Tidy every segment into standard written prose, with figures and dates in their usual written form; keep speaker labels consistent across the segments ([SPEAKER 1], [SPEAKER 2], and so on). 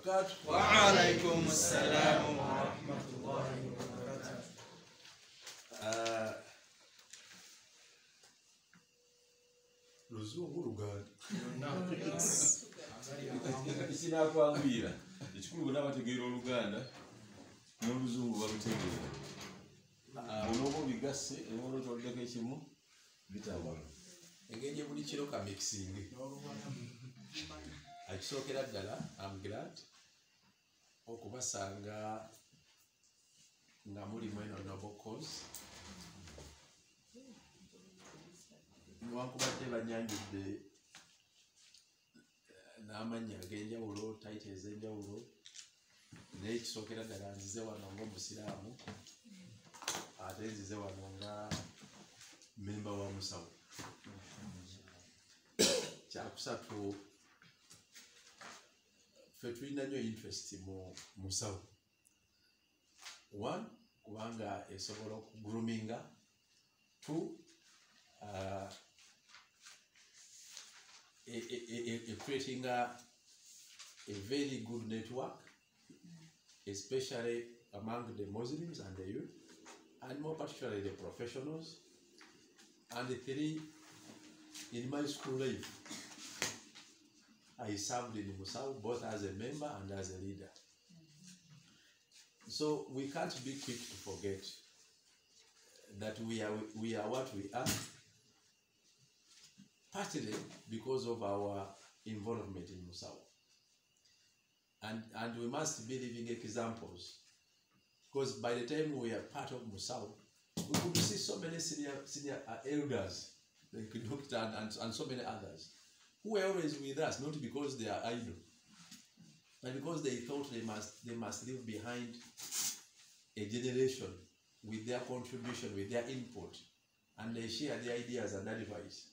[SPEAKER 1] wabarakatuh.
[SPEAKER 2] Wa alaikum assalam wa rahmatullahi wa barakatuh.
[SPEAKER 1] Luzungu Luganda.
[SPEAKER 3] Ekinakwanguyira ekikulu bonna bategeera Oluganda n'Oluzungu balutegeera. Olwoba obigasse ebiwolo kyoddeko ekimu bitawala.
[SPEAKER 1] Engeri buli kiro ka mixing. Akisookera ddala I'm glad okubasanga nga mulimu eno noble cause. Newankubadde banyanjudde n'amannya ag'enjawulo, taiti ez'enjawulo, naye kisookera ddala nzize wano ng'omusiraamu ate nzize wano nga memba wa Msau. Kyakusatu ffe tulina nnyo interest mu Msau. One, kubanga esobola okugruminga. Two, creating a very good network, especially among the Muslims and the youth, and more particularly the professionals. And three, in my school life, I served in Msau both as a member and as a leader. So we can't be quick to forget that we are what we are, partly because of our involvement in Msau. And we must be living examples, because by the time we are part of Msau, we could see so many senior elders, like Dr. and so many others, who were always with us, not because they are idle, but because they thought they must leave behind a generation with their contribution, with their input, and they share their ideas and advice,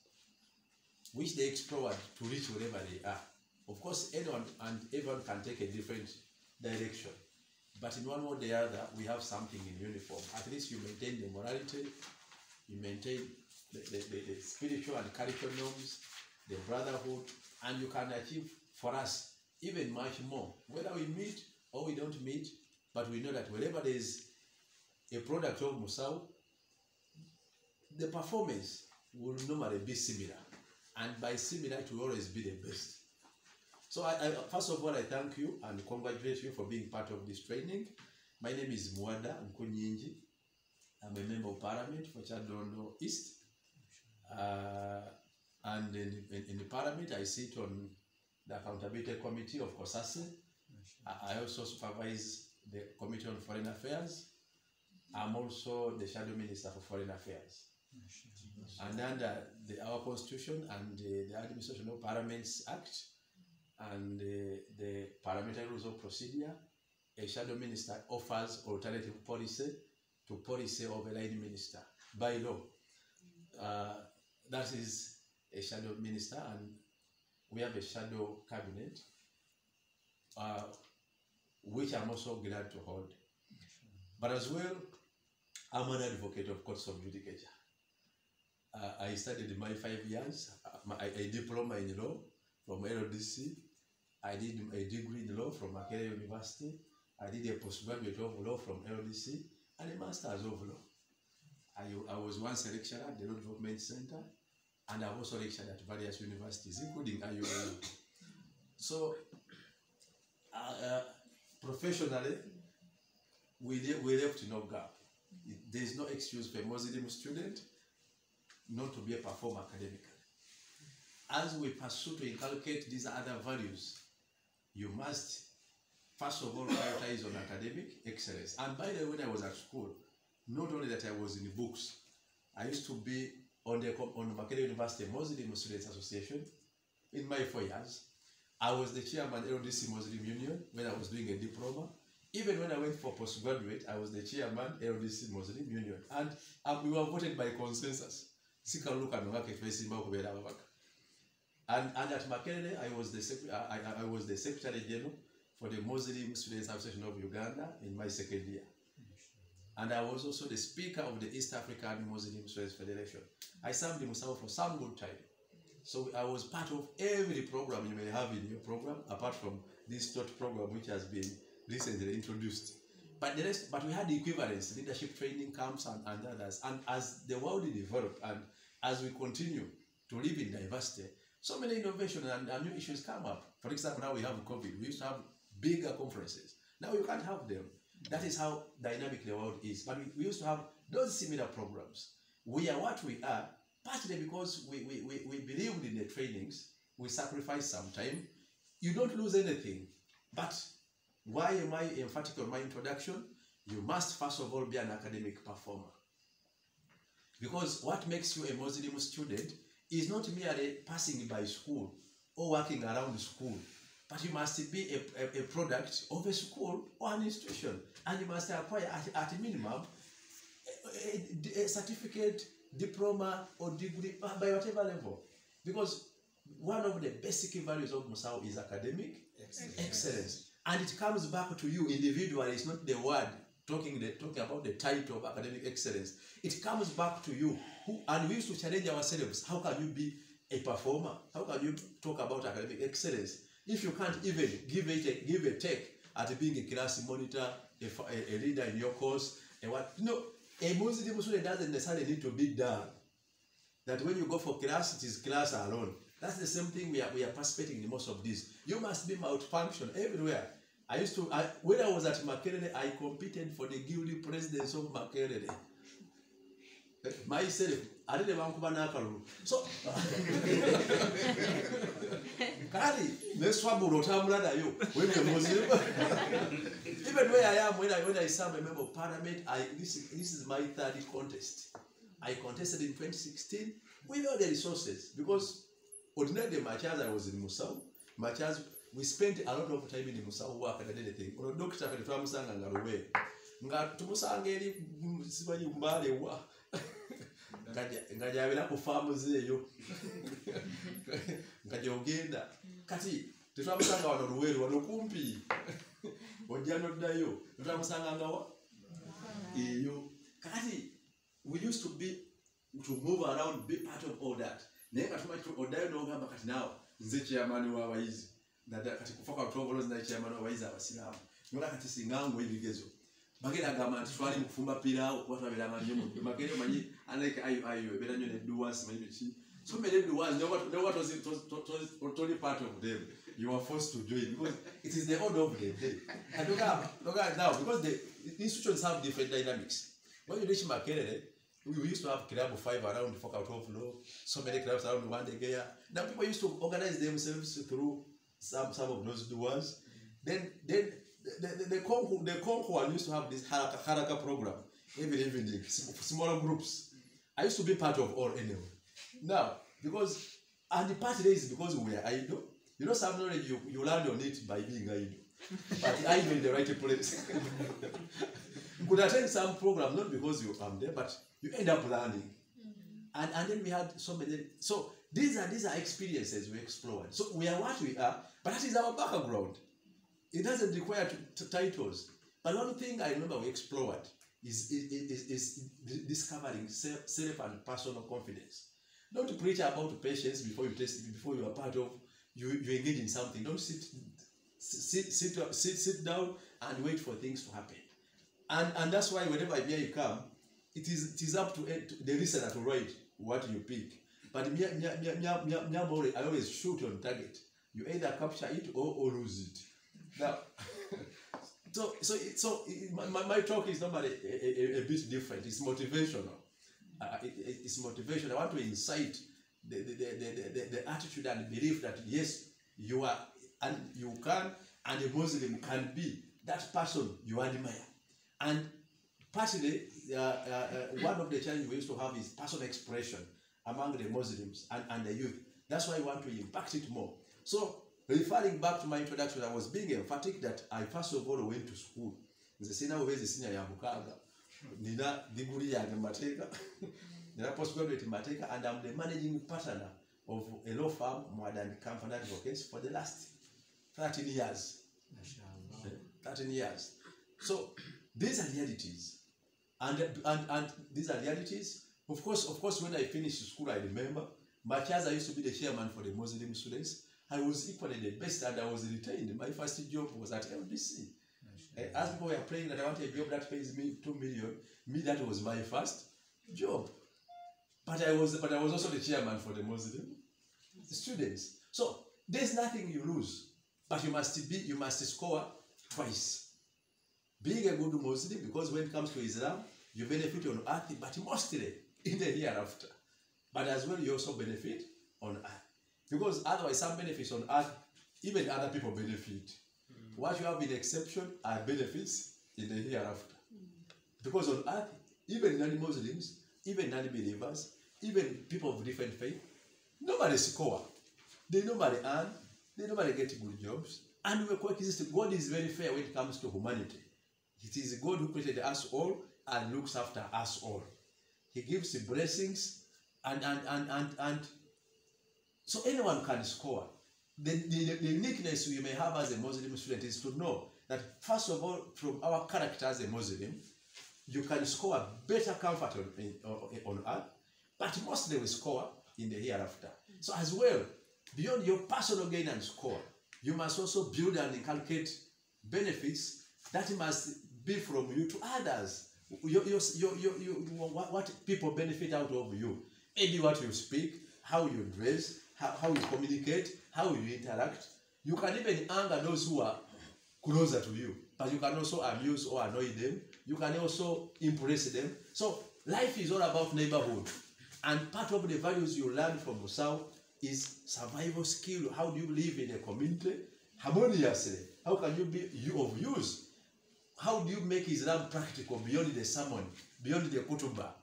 [SPEAKER 1] which they explored to reach wherever they are. Of course, anyone and everyone can take a different direction, but in one way or the other, we have something in uniform. At least you maintain the morality, you maintain the spiritual and cultural norms, the brotherhood, and you can achieve for us even much more, whether we meet or we don't meet, but we know that wherever there is a product of Msau, the performance will normally be similar, and by similar it will always be the best. So first of all, I thank you and congratulate you for being part of this training. My name is Muwada Nkunyinji. I'm a member of Parliament for Chadondo East. And in the Parliament, I sit on the Accountability Committee of COSASE. I also supervise the Committee on Foreign Affairs. I'm also the Shadow Minister for Foreign Affairs. And under our Constitution and the Administration of Parliaments Act and the Parliamentary Rules of Procedure, a Shadow Minister offers alternative policy to policy of a line minister by law. That is a Shadow Minister, and we have a Shadow Cabinet, which I'm also glad to hold. But as well, I'm an advocate of courts of judicature. I studied my 5 years, a diploma in law from LDC. I did a degree in law from Makerere University. I did a postgraduate of law from LDC and a master's of law. I was once a lecturer at the Law Development Center, and I've also lectured at various universities, including IUA. So, professionally, we left no gap. There is no excuse for a Muslim student not to be a performer academically. As we pursue to inculcate these other values, you must, first of all, prioritize on academic excellence. And by the way, when I was at school, not only that I was in the books, I used to be on the Makerere University Muslim Students Association. In my 4 years, I was the chairman of LDC Muslim Union when I was doing a diploma. Even when I went for postgraduate, I was the chairman of LDC Muslim Union. And we were voted by consensus. And at Makerere, I was the Secretary General for the Muslim Students Association of Uganda in my second year. And I was also the Speaker of the East African Muslim Students Federation. I served in Msau for some good time. So I was part of every program you may have in your program, apart from this TOT program which has been recently introduced. But the rest, but we had the equivalents, leadership training camps and others. And as the world developed and as we continue to live in diversity, so many innovations and new issues come up. For example, now we have COVID. We used to have bigger conferences. Now you can't have them. That is how dynamic the world is. But we used to have those similar programs. We are what we are, partly because we believed in the trainings. We sacrificed some time. You don't lose anything. But why am I emphatic on my introduction? You must first of all be an academic performer. Because what makes you a Muslim student is not merely passing by school or working around school, but you must be a product of a school or an institution. And you must acquire at a minimum a certificate, diploma or degree by whatever level. Because one of the basic values of Msau is academic excellence. And it comes back to you individually. It's not the word talking about the title of academic excellence. It comes back to you. And we used to challenge ourselves. How can you be a performer? How can you talk about academic excellence if you can't even give a take at being a class monitor, a leader in your course, and what? No, a Muslim student doesn't necessarily need to be done. That when you go for class, it is class alone. That's the same thing we are participating in most of this. You must be malfunction everywhere. When I was at Makerere, I competed for the guilty presidency of Makerere. Myself, I didn't want to Kalule. So, Kari, next one will not have you. When you're Muslim, even where I am, when I serve a member of parliament, this is my third contest. I contested in 2016 without the resources because ordinarily my chance I was in Msau. My chance we spent a lot of time in Msau work and anything. Or doctor can try Musanga and Kalule. Nga tumusangeri sibanyi mbale wa. Ngajabira ku farm zeyo. Ngajogenda. Kati twamusanga wano Luweru wano kumpi. Ojano dayo. Twamusanga ngawa. Iyo. Kati we used to move around, be part of all that. Nenga tumacho odayo no ngamba kati nawo nze chairman wa abayizi. Nada kati kufoka utobolozi na chairman wa abayizi abasilamu. Ngola kati singango ebigezo. Bagera gama twali mu kufumba pirawo watu abelanga nyo mu magere manyi anake ayo ebera nyo ne do once manyi chi. So many do once no what was totally part of them. You are forced to join because it is the order of the day. And look at now because the institutions have different dynamics. When you reach Makerere, we used to have club 5 around the Focal 12 law, so many clubs around one day. Now people used to organize themselves through some of those doers. Then the Concord used to have this Haraka program every evening, smaller groups. I used to be part of all anyway. Now, and the part is because we are idle. You know, some knowledge you learn on it by being idle. But idle in the right place. You could attend some program not because you are there, but you end up learning. And then we had so many. So these are experiences we explored. So we are what we are, but that is our background. It doesn't require titles. But one thing I remember we explored is discovering self and personal confidence. Don't preach about patience before you test it, before you are part of you engage in something. Don't sit down and wait for things to happen. And that's why whenever idea you come, it is up to the listener to write what you pick. But I always shoot on target. You either capture it or lose it. Now, so my talk is normally a bit different. It's motivational. It's motivational. I want to incite the attitude and belief that yes, you are and you can, and a Muslim can be that person you admire. And partially, one of the challenges we used to have is personal expression among the Muslims and the youth. That's why I want to impact it more. So, referring back to my introduction, I was being emphatic that I first of all went to school. Nze sina uwezi senior ya Mukaga. Nina degree ya Mateka. Nina postgraduate Mateka, and I'm the managing partner of a law firm, Modern Company Advocates, for the last 13 years. 13 years. So these are realities, and these are realities. Of course, when I finished school, I remember my chance. I used to be the chairman for the Muslim students. I was equally the best and I was retained. My first job was at LDC. As people were praying that I want a job that pays me 2 million, that was my first job. But I was also the chairman for the Muslim students. So there's nothing you lose, but you must score twice. Being a good Muslim, because when it comes to Islam, you benefit on earth, but mostly in the hereafter. But as well, you also benefit on earth. Because otherwise, some benefits on earth, even other people benefit. What you have in exception are benefits in the hereafter. Because on earth, even non-Muslims, even non-believers, even people of different faith, nobody score. They normally earn, they normally get good jobs. And we coexist. God is very fair when it comes to humanity. It is God who created us all and looks after us all. He gives the blessings and so anyone can score. The uniqueness we may have as a Muslim student is to know that, first of all, from our character as a Muslim, you can score better comfort on earth, but mostly we score in the hereafter. So as well, beyond your personal gain and score, you must also build and inculcate benefits that must be from you to others. What people benefit out of you. Maybe what you speak, how you dress, how you communicate, how you interact. You can even anger those who are closer to you, but you can also amuse or annoy them. You can also impress them. So life is all about neighborhood. And part of the values you learn from Msau is survival skill. How do you live in a community harmoniously? How can you be of use? How do you make Islam practical beyond the sermon, beyond the kutubah,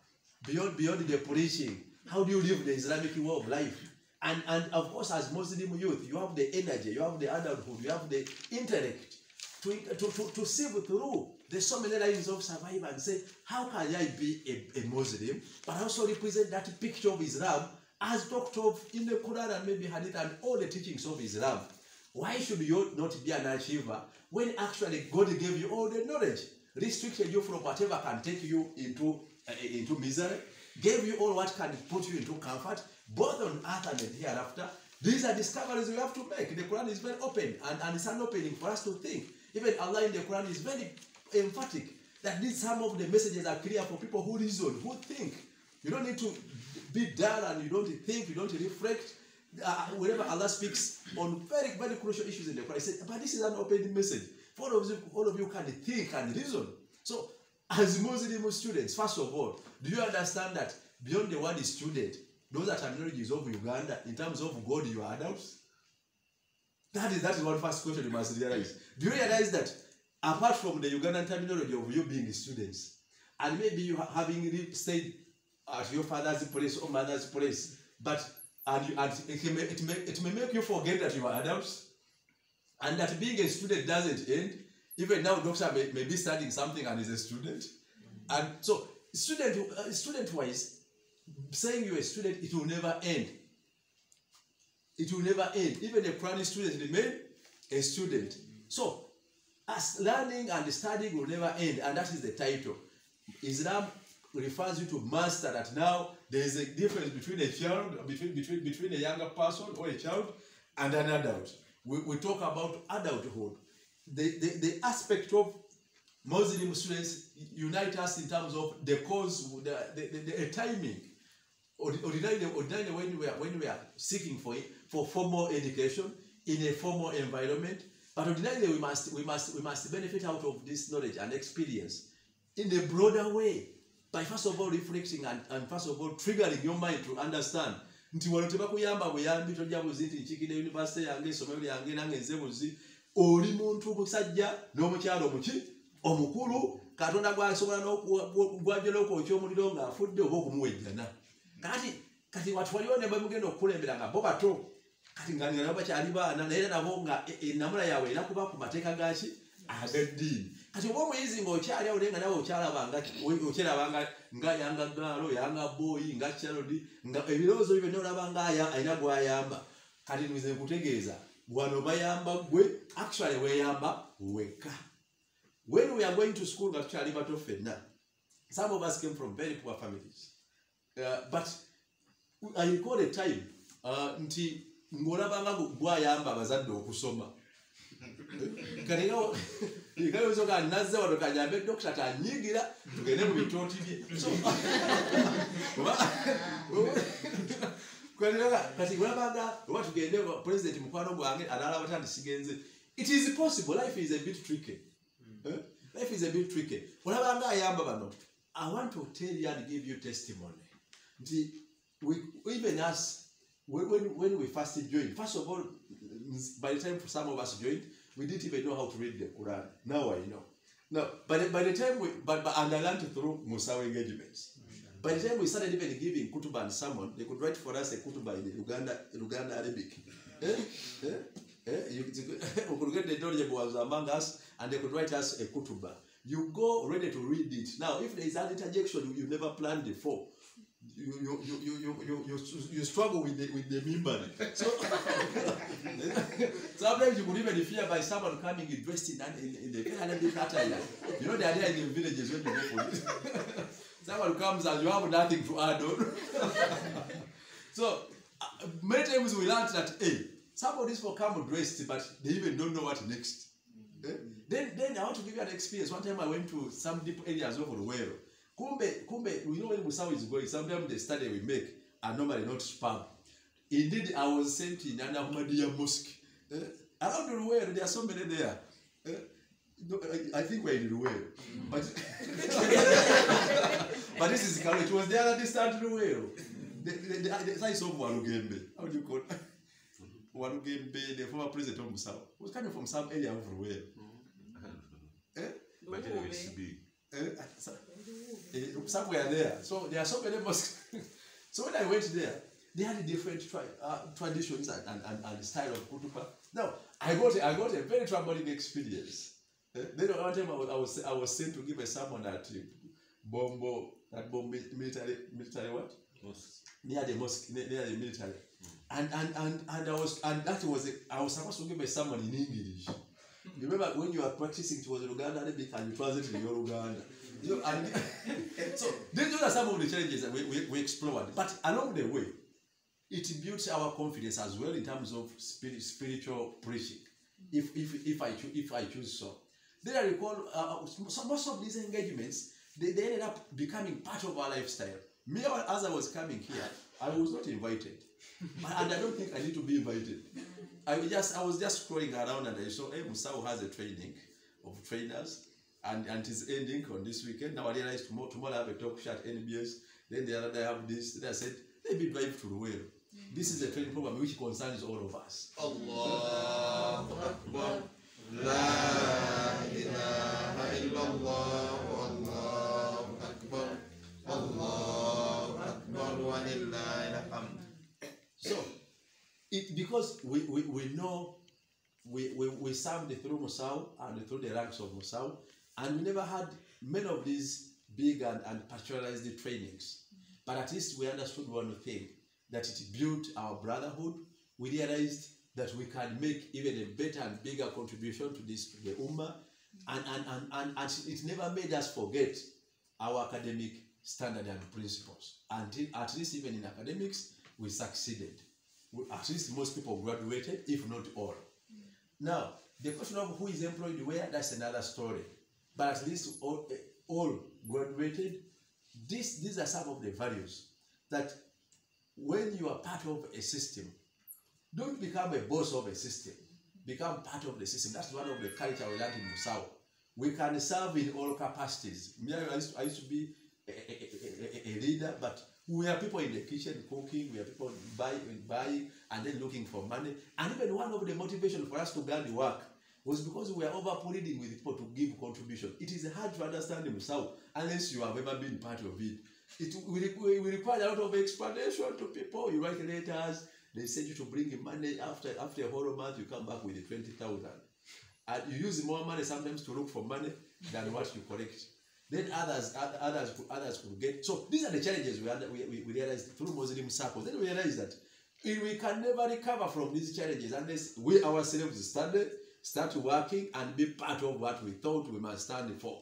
[SPEAKER 1] beyond the preaching? How do you live the Islamic way of life? And of course, as Muslim youth, you have the energy, you have the adulthood, you have the intellect to sieve through. There's so many lines of survival and say, how can I be a Muslim, but also represent that picture of Islam as talked of in the Quran and maybe Hadith and all the teachings of Islam? Why should you not be an achiever when actually God gave you all the knowledge, restricted you from whatever can take you into misery, gave you all what can put you into comfort, both on earth and the hereafter? These are discoveries we have to make. The Quran is very open, and it's an opening for us to think. Even Allah in the Quran is very emphatic that some of the messages are clear for people who reason, who think. You don't need to be dull and you don't think, you don't reflect. Whenever Allah speaks on very, very crucial issues in the Quran, he says, but this is an open message. For all of you can think and reason. So, as Muslim students, first of all, do you understand that beyond the word student, those are terminologies of Uganda, in terms of God, you are adults? That is one first question you must realize. Do you realize that apart from the Ugandan terminology of you being students, and maybe you having stayed at your father's place or mother's place, but it may make you forget that you are adults, and that being a student doesn't end. Even now, doctor may be studying something and is a student. And so, student-wise, saying you're a student, it will never end. It will never end. Even a primary student remain a student. So, as learning and studying will never end, and that is the title. Islam refers you to master that now there is a difference between a child, between a younger person or a child and an adult. We talk about adulthood. The aspect of Muslim students unite us in terms of the cause, the timing. Ordinarily, when we are seeking for formal education in a formal environment, but ordinarily we must benefit out of this knowledge and experience in a broader way by first of all reflecting and first of all triggering your mind to understand. Nti wano tebakuyamba buyambi tojja buziti nchikide university yange somero yange nange nze buzi oli muntu busajja n'omukyalo omuki omukulu katonda gwasobola n'ogwajjala okwokya omuliro ng'afudde oba okumuwejjana kati watu waliwo ne bamugenda okukulembera nga bo bato kati nga nabo bakyali baana naye nabo nga ennamula yaabwe era kuba ku mateeka gaki ag'eddiini. Kati oba omuyizi ng'okyali awo naye nga nawe okyalabanga nga yanga gaalo yanga booyi nga kyalodi nga ebirowoozo byo byonna olaba nga alina gw'ayamba. Kati nze nkutegeeza wano bayamba gwe, actually weeyamba wekka. When we are going to school nga tukyali bato ffenna, some of us came from very poor families. But I recall a time nti ngolabanga gwayamba abazadde okusoma kaligawo zoka nazze wano kanyambe dokita tanyigira tugende mu bitooti bye so kati ngolabanga oba tugende president mukwano gwange analaba tandi sigenze. It is possible. Life is a bit tricky. Life is a bit tricky. Olabanga ayamba bano. I want to tell you and give you testimony. Even us, when we first joined, first of all, by the time some of us joined, we didn't even know how to read the Quran. Now I know. No, but by the time and I learned through Msau engagements. By the time we started even giving kutuba and sermon, they could write for us a kutuba in Uganda Arabic. You could get the knowledgeable ones among us, and they could write us a kutuba. You go ready to read it. Now, if there is an interjection you never planned before, you struggle with the mimbar. So sometimes you could even fear by someone coming dressed in the Arabic attire. You know the idea in the villages when you go for it. Someone comes and you have nothing to add on. So many times we learned that some of these people come dressed, but they even don't know what next. Then I want to give you an experience. One time I went to some deep areas over the world. Kumbe, we know when Msau is going, sometimes the study we make are normally not spam. Indeed, I was sent in an Ahmadiyya mosque. Around the world, there are so many there. I think we're in the world. But, but this is Kalule. It was the other distant world. The size of Walugembe. How do you call it? Walugembe, the former president of Msau, was coming from some area of the world.
[SPEAKER 3] But anyway, it's big.
[SPEAKER 1] Somewhere there. So there are so many mosques. So when I went there, they had different traditions and style of kutuba. Now I got a very troubling experience. Then one time I was sent to give a sermon at Bombo, at Bombo military what?
[SPEAKER 3] Mosque.
[SPEAKER 1] Near the mosque, near the military. And I was supposed to give a sermon in English. You remember when you were practicing, it was Uganda Arabic and you translated in your Uganda. So these are some of the challenges that we explored. But along the way, it builds our confidence as well in terms of spiritual preaching. If I choose so. Then I recall most of these engagements, they ended up becoming part of our lifestyle. Me, as I was coming here, I was not invited, and I don't think I need to be invited. I was just scrolling around and I saw Msau has a training of trainers and it's ending on this weekend. Now I realized tomorrow I have a talk show at NBS. Then the other day I have this. Then I said, let me drive to the well. This is a training program which concerns all of us.
[SPEAKER 2] Allahu Akbar. La ilaha illallah. Allahu Akbar. Allahu Akbar wa lillahi alhamd.
[SPEAKER 1] So, because we know we served through Msau and through the ranks of Msau, and we never had many of these big and pastoralized trainings. But at least we understood one thing, that it built our brotherhood. We realized that we can make even a better and bigger contribution to the Ummah, and it never made us forget our academic standard and principles. Until at least even in academics, we succeeded. At least most people graduated, if not all. Now, the question of who is employed where, that's another story. But at least all graduated. These are some of the values that when you are part of a system, don't become a boss of a system. Become part of the system. That's one of the culture we learned in Msau. We can serve in all capacities. I used to be a leader, but we are people in the kitchen cooking, we are people buying and then looking for money. And even one of the motivations for us to learn the work was because we are over-pleading with people to give contribution. It is hard to understand Msau unless you have ever been part of it. We require a lot of explanation to people. You write letters, they send you to bring money. After a whole month, you come back with 20,000. And you use more money sometimes to look for money than what you collect. Then others could get. So these are the challenges we realized through Muslim circles. Then we realized that we can never recover from these challenges unless we ourselves start working and be part of what we thought we must stand for.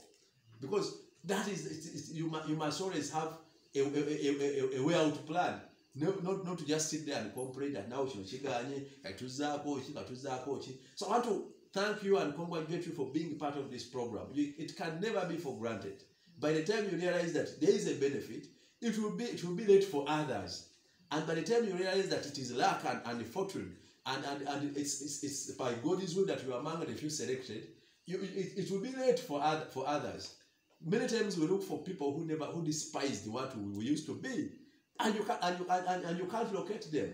[SPEAKER 1] Because that is, you must always have a way out plan. Not to just sit there and complain that now so I want to thank you and congratulate you for being part of this program. It can never be for granted. By the time you realize that there is a benefit, it will be late for others. And by the time you realize that it is luck and fortune, and it's by God's will that you are among the few selected, it will be late for others. Many times we look for people who despised what we used to be, and you can't locate them.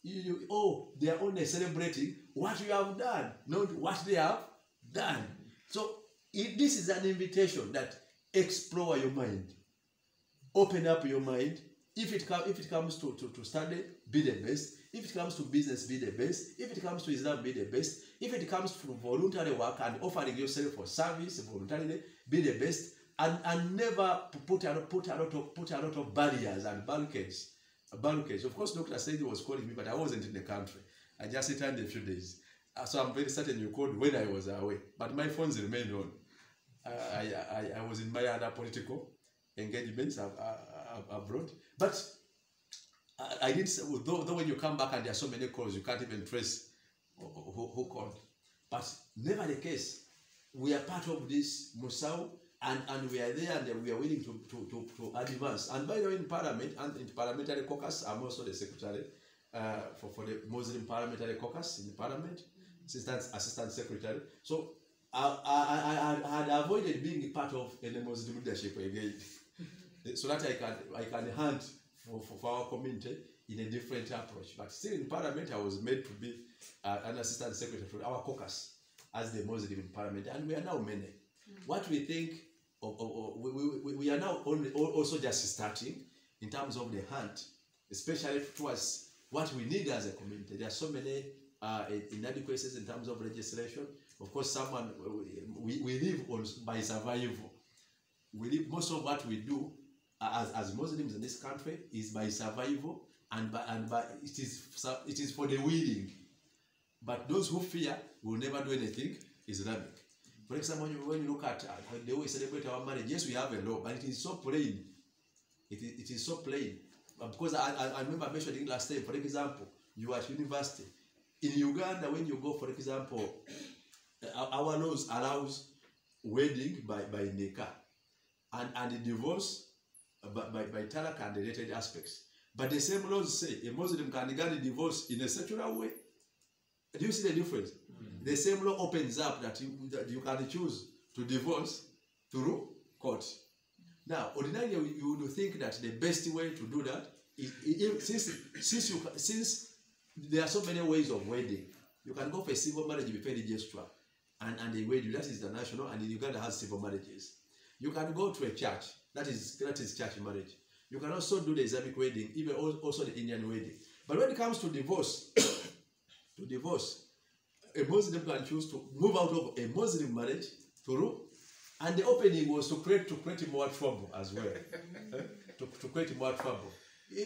[SPEAKER 1] They are only celebrating what you have done, not what they have done. So this is an invitation that explore your mind, open up your mind. If it comes to study, be the best. If it comes to business, be the best. If it comes to Islam, be the best. If it comes to voluntary work and offering yourself for service voluntarily, be the best. And never put a lot of barriers and barricades. Of course, Dr. Said was calling me, but I wasn't in the country. I just returned a few days. So I'm very certain you called when I was away. But my phones remained on. I was in my other political engagements abroad. But I didn't say, though when you come back and there are so many calls, you can't even trace who called. But never the case. We are part of this Msau, and we are there, and we are willing to advance. And by the way, in Parliament and in Parliamentary Caucus, I'm also the secretary for the Muslim Parliamentary Caucus in the Parliament, assistant secretary. So I had avoided being part of any Muslim leadership again, so that I can hunt for our community in a different approach. But still in Parliament, I was made to be an assistant secretary for our caucus as the Muslim in Parliament, and we are now many. What we think we are now also just starting in terms of the hunt, especially towards what we need as a community. There are so many inadequacies in terms of legislation. Of course, we live by survival. Most of what we do as Muslims in this country is by survival, and it is for the willing. But those who fear will never do anything Islamic. For example, when you look at the way we celebrate our marriage, yes, we have a law, but it is so plain. It is so plain. Because I remember mentioning last time, for example, you are at university. In Uganda, when you go, for example, our laws allows wedding by nikah and the divorce by talaq and related aspects. But the same laws say a Muslim can get a divorce in a secular way. Do you see the difference? The same law opens up that you can choose to divorce through court. Now, ordinarily, you would think that the best way to do that is, since there are so many ways of wedding, you can go for a civil marriage before the gesture, and the wedding, that is the national, and in Uganda has civil marriages. You can go to a church, that is church marriage. You can also do the Islamic wedding, even also the Indian wedding. But when it comes to divorce, a Muslim can choose to move out of a Muslim marriage through, and the opening was to create more trouble as well. to create more trouble.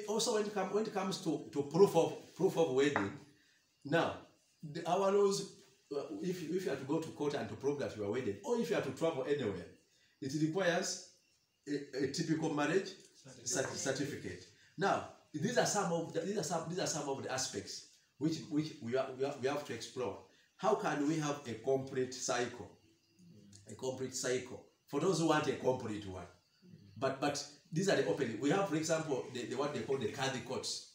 [SPEAKER 1] Also, when it comes to proof of wedding, now our laws, if you have to go to court and to prove that you are wedded, or if you have to travel anywhere, it requires a typical marriage certificate. Now, these are some of the aspects which we have to explore. How can we have a complete cycle? A complete cycle for those who want a complete one. But these are the opening. We have, for example, the what they call the Kadhi courts.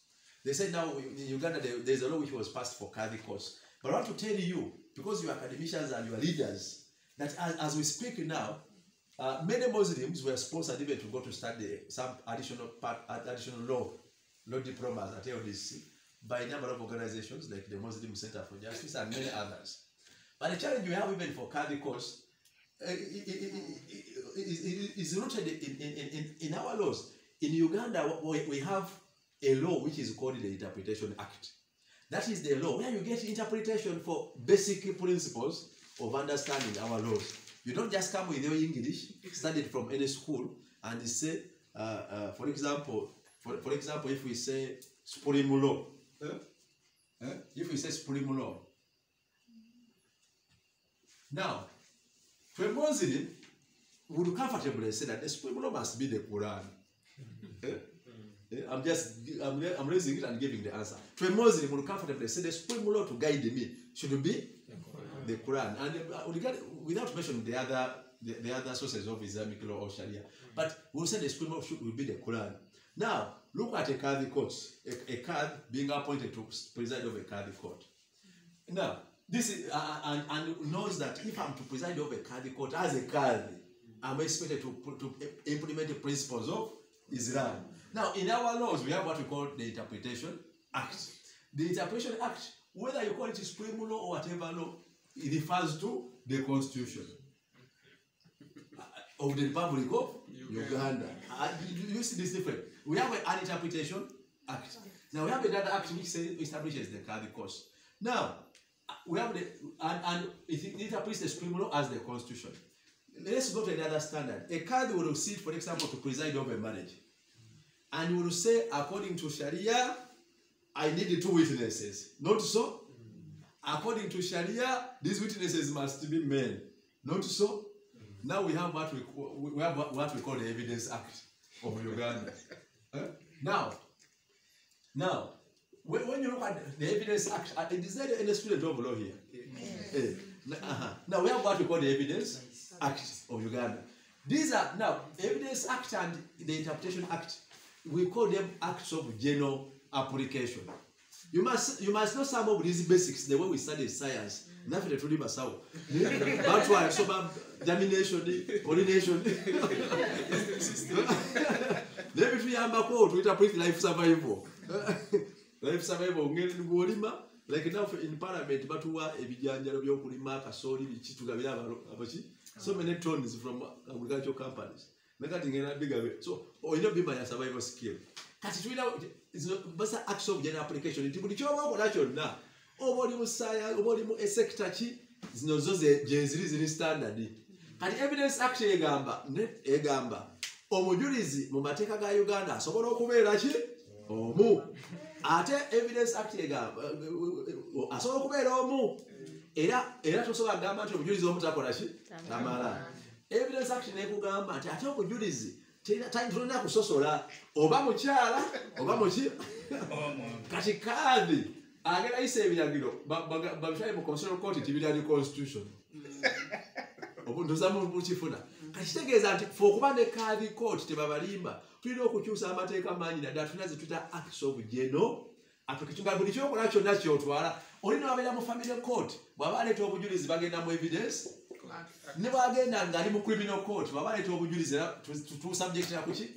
[SPEAKER 1] They say now in Uganda there's a law which was passed for Kadhi courts. But I want to tell you, because you are academicians and you are leaders, that as we speak now, many Muslims were sponsored even to go to study some additional law diplomas at LDC by a number of organizations like the Muslim Center for Justice and many others. But the challenge we have even for Kadhi courts is rooted in our laws. In Uganda, we have a law which is called the Interpretation Act. That is the law where you get interpretation for basic principles of understanding our laws. You don't just come with your English, studied from any school, and say, for example, if we say supreme law, if we say supreme law, now, to a Muslim, would comfortably say that the supreme law must be the Quran. I'm raising it and giving the answer. To a Muslim will comfortably say the supreme law to guide me should be the Quran. And without mentioning the other sources of Islamic law or Sharia. But we'll say the supreme law will be the Quran. Now, look at a Qadi court. A Qadi being appointed to preside over a Qadi court. Now, this is, and knows that if I'm to preside over a Qadi court as a Qadi, I'm expected to implement the principles of Islam. Now, in our laws, we have what we call the Interpretation Act. The Interpretation Act, whether you call it Supreme Law or whatever law, it refers to the Constitution of the Republic of Uganda. You see this different. We have an Interpretation Act. Now, we have another act which establishes the Qadi course. Now, we have and it interprets the Supreme Law as the Constitution. Let's go to another standard. A Qadi will sit, for example, to preside over marriage. And you will say, according to Sharia, I need 2 witnesses. Not so? According to Sharia, these witnesses must be men. Not so? Now we have what we call the Evidence Act of Uganda. Now, when you look at the Evidence Act, is there any student of law here? Now we have what we call the Evidence Act of Uganda. These are now Evidence Act and the Interpretation Act. We call them acts of general application. You must know some of these basics. The way we study science, nothing to do Msau. That's why so germination, pollination. Maybe we are called to interpret life survival. Life survival. Like now in Parliament, but who are a Vijanja of Yokulima, Kasori, Chitugavila, so many tons from agricultural companies. So, or you know, be my survival skill. It's not acts of general application. It will be your now. Over the Messiah, over the sector, is no the standard. And evidence actually Egamba. Omujulizi, Mumateka ga Uganda, so what okubera omu. Ate evidence actually Egamba. Aso okubera omu. Era tosobola kugamba nti omujulizi omutakola ki? Tamala. Evidence actually nekugamba nti ate omujulizi tulina kusosola oba mukyala oba muki kati Qadi agera ise ebiragiro babitwale mu constitutional court tibirali constitution obuntuza mu kifuna kati kitegeeza nti fe okuba ne Qadi court tebabalimba tulina okukyusa amateeka mangi naddala tulina ze tuyita acts of general application nga buli kyokola kyonna kyotwala olina wabeera mu family court bw'aba aleeta obujulizi bagenda mu evidence ne bwagenda ng'ali mu criminal court bw'aba aleeta obujulizi era tusubjectira ku ki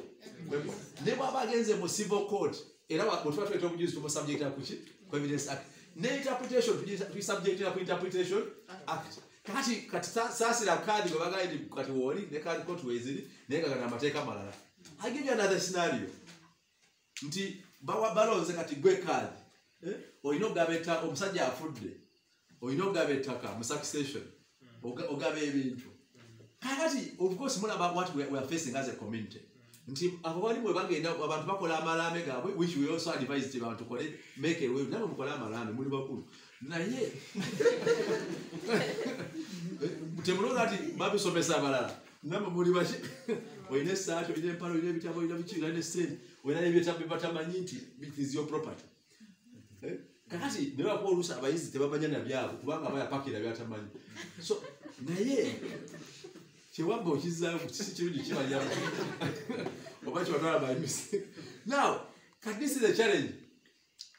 [SPEAKER 1] ne bw'aba agenze mu civil court era bwe tuba tuleeta obujulizi tumusubjectira ku ki ku evidence act ne interpretation tuyisubjectira ku interpretation act kati saasira Qadi gwe bagamba nti kati wooli ne Qadi court weeziri naye nga gana amateeka malala. I give you another scenario nti balonze kati gwe Qadi olina okugaba ettaka omusajja afudde olina okugaba ettaka mu succession ogaba ebintu kakati of course mulaba what we are facing as a community nti abo bali mwe bagenda abantu bakola amalame gaabwe which we also advise ti bantu kole make a way nabo mukola amalame muli bakulu naye temuloza ati babisomesa abalala nabo muli baki olina essaati olina empalo olina ebitabo olina biki olina essente olina ebyetabo batamanyi nti it is your property. Kakati ne bakuwa oluusi abayizi tebamanya na byabo kubanga bayapakira byatamanyi. So naye kyewamba okizaamu kisi kirungi kibalyamu oba kibatwala by mistake. Now this is a challenge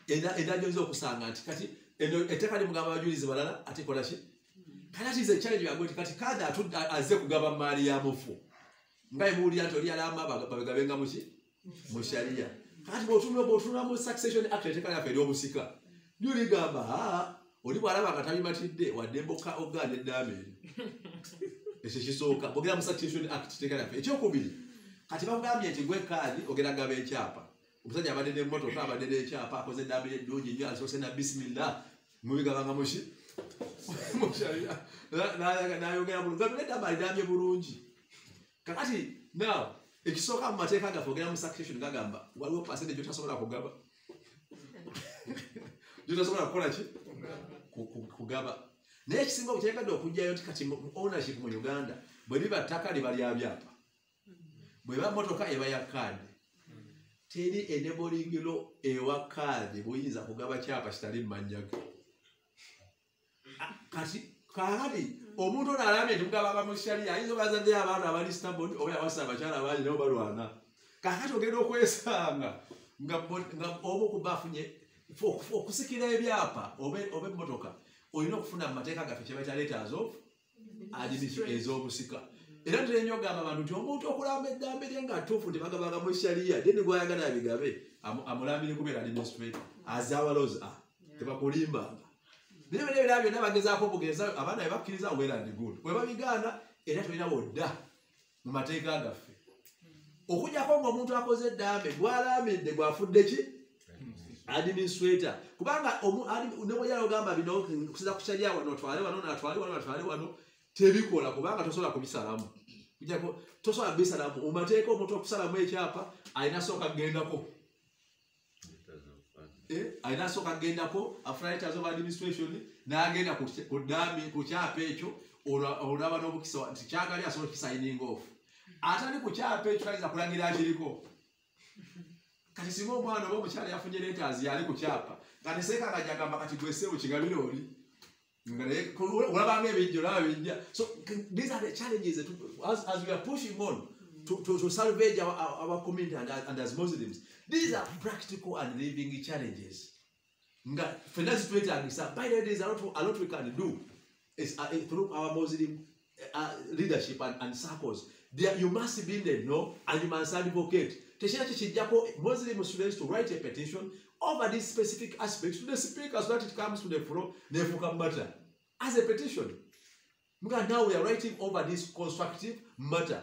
[SPEAKER 1] edajonza okusanga nti kati ettaka limugamba abajulizi balala ate kola ki kati is a challenge yagwe kati Qadi azze kugaba maali ya mufu nga emuwulira nti oli alama babegabenga muki mu Sharia kati bw'otunula mu succession act etteka lyaffe ery'obusika lyuligamba oli bw'alaba nga tabimatidde wadde emboka ogaana eddaama eri ekyo kisooka bwogera mu succession act etteka lyaffe ekyokubiri kati bagambye nti gwe Qadi ogenda gaba ekyapa omusajja abadde n'emmotoka abadde n'ekyapa akoze eddaama eddungi nnyo asoose na bisimillah mubigabanga muki mu Sharia n'ayogera bulungi gabira eddaama alidaamye bulungi kakati now ekisooka mu mateeka gaffe ogenda mu succession gagamba waliwo pasente gyotasobola kugaba gyotasobola kukola ki kugaba naye ekisinga okyegadde okugjayo nti kati ownership mu Uganda bwe liba ttaka liba lya byapa bwe ba motoka eba ya Qadi teri enabling law ewakaade buyinza kugaba kyapa kitali mmanyaga kati omuntu ono alambye nti mugabanga mu sharia ayinza bazadde abaana abali stubborn oba abasa abakyala bangi nabo balwana kakati ogenda okwesanga nga omu kuba afunye okusikira ebyapa oba emmotoka olina okufuna mu mateeka gaffe kye bayita letters of administration ez'obusika era ntera ogamba abantu nti omuntu okulamba eddambe lye nga tuufu tebagabanga mu sharia deni gwayagala abigabe amulambire kubeera administrator azawalozi tebakulimbanga nebera byonna bagezaako obugenza abaana bebakkiriza weerandi good bwe babigaana era tolina wodda mu mateeka gaffe okujjako ng'omuntu akoze eddambe gwalambidde gwafudde ki administrator kubanga nebwojala ogamba bino kusiza ku sharia wano otwale wano natwale wano tebikola kubanga tosobola kubisalamu tosobola kubisalamu mu mateeka omuntu okusalamu ekyapa alina sooka kugendako alina sooka kugendako afuna letters of administration n'agenda ku dami ku kyapa ekyo olaba n'obukisa nti kyagali asobola okukisigning off atali ku kyapa ekyo tayinza kulagira akiriko kati singa omwana oba omukyala yafunye letters yali ku kyapa kati seeka nga gyagamba kati gweseewo kigabire oli olabanga ebijja olaba bijja so these are the challenges as we are pushing on to salvage our community and as Muslims these are practical and living challenges nga fena zitwetagisa by the way there is a lot we can do through our Muslim leadership and circles there you must be in the know and you must advocate tekina kikijjako Muslim students to write a petition over these specific aspects to the speaker so that it comes to the floor nefuka matter as a petition. Now we are writing over this constructive matter.